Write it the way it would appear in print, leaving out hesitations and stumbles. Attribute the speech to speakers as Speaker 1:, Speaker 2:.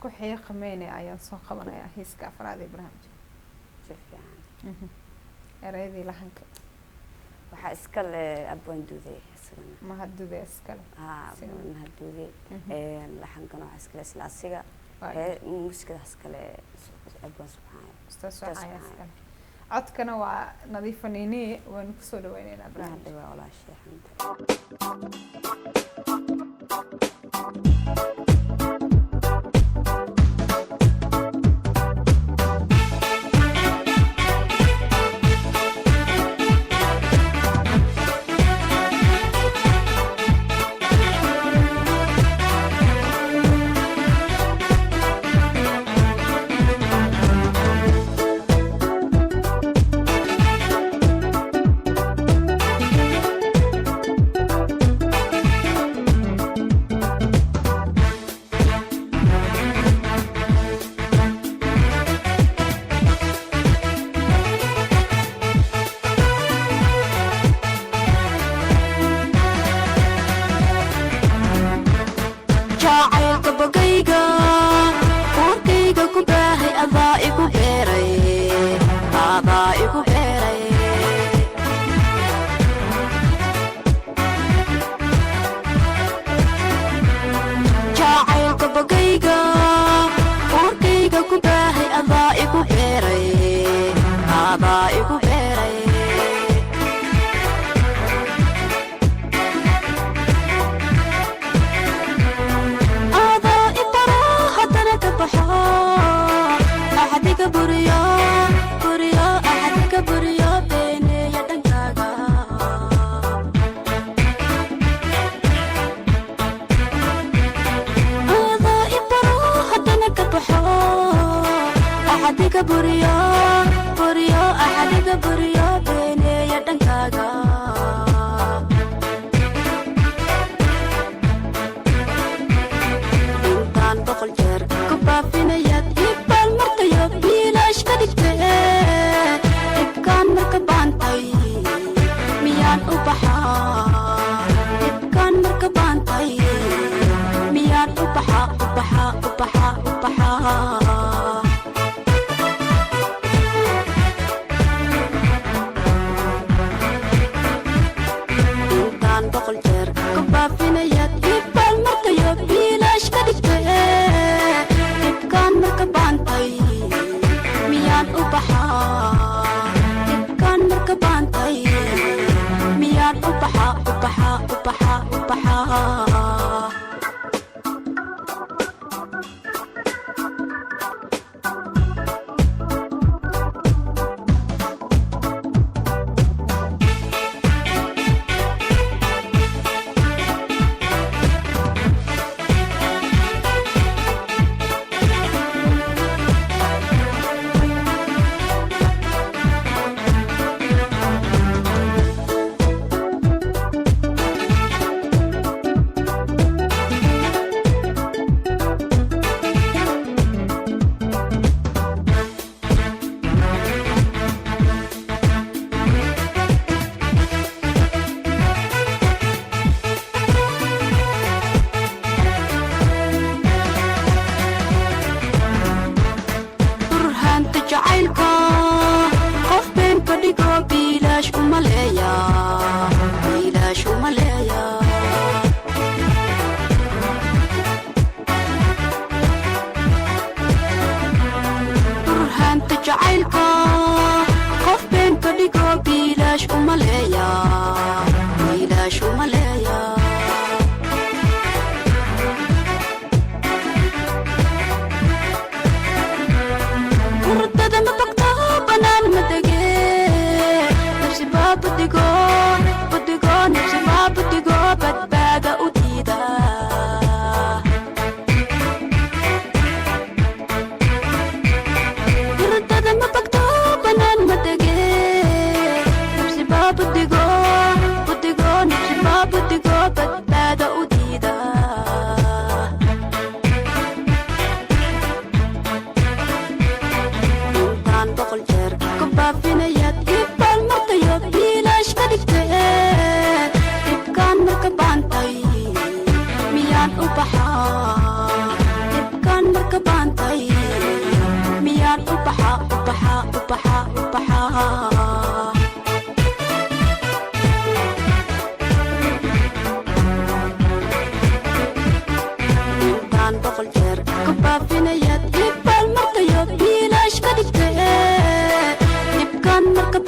Speaker 1: ku xiiqmeynay ayaan soo qabanayaa heeska afraad ee barnaamijka.
Speaker 2: Si fiican.
Speaker 1: Erayadii lahanka.
Speaker 2: Waxaa iska leh abwaan duuday isagana.
Speaker 1: Mahadduuday iska leh.
Speaker 2: Mahadduuday. Lahankana waxaa iska leh isla asiga. Muusikada iska leh abwaan subxaan.
Speaker 1: Ustaas waxaa iska leh. Codkana waa Nadiif Faniini waan ku soo dhawaynaynaa barnaamijka.
Speaker 2: Waa walaashay xanta.
Speaker 3: But baantay miyaan u baxa intaan boqol jeer ka baabinayaad ibbaan markayo biilaash ka dhigtay dhibkaan marka